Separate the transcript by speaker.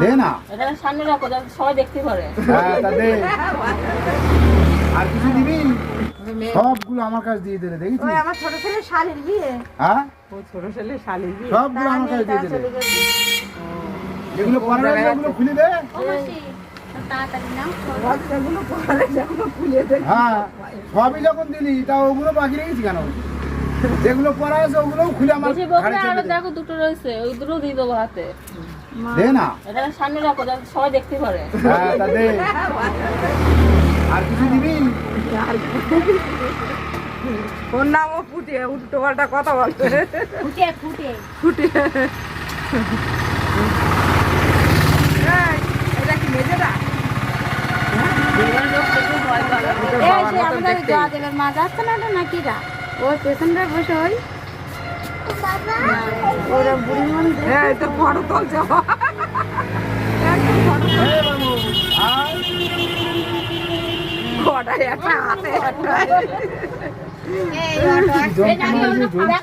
Speaker 1: দে না।
Speaker 2: এটা সামনে রাখো যাতে সবাই দেখতে পারে।
Speaker 1: হ্যাঁ তা দে। আর কিছু দিবি? সবগুলো আমার কাছে দিয়ে দিলে দেখেছিস?
Speaker 3: ওই আমার ছোট ছেলে শালির বিয়ে।
Speaker 1: হ্যাঁ
Speaker 4: ও ছোট ছেলে শালি বিয়ে।
Speaker 1: সবগুলো আমার কাছে দিয়ে দিলে। যেগুলো পরে আছে ওগুলো খুলে দে।
Speaker 3: তাড়াতাড়ি নাও।
Speaker 4: বাচ্চাগুলো পরে যেগুলো খুলে দে।
Speaker 1: হ্যাঁ সবই যখন দিলি তা ওগুলো বাকি রেখেছি কেন? যেগুলো পরে আছে ওগুলো খুলে আমার
Speaker 2: বেশি
Speaker 1: ঘাড়ে
Speaker 2: বকলে
Speaker 1: চেপে
Speaker 2: আরো
Speaker 1: দে।
Speaker 2: দেখো দুটো রয়েছে ওই দুটো দিয়ে দেবো হাতে।
Speaker 1: দে না।
Speaker 2: এটা সামনে রাখো যাতে সবাই দেখতে পারে।
Speaker 1: হ্যাঁ তা দে। আর কিছু দিবি?
Speaker 4: ওর নামও ফুটিয়ে উল্টো পাল্টা কথা বলবে।
Speaker 3: ফুটে ফুটে।
Speaker 4: ফুটিয়ে। এই, এটা কি মেজেটা?
Speaker 3: এই যে আমাদের জয়দেবের মা যাচ্ছে না ওটা নাকি রা? ও পেছনটা বসে ওই ওরা বুড়ি মানুষ
Speaker 4: এই তো ফটো তুলছে।
Speaker 1: এই বাবু, আর
Speaker 4: কটাই একটা হাতে একটা।
Speaker 3: এই অটো
Speaker 1: জল খাওয়া হয়েছে, জল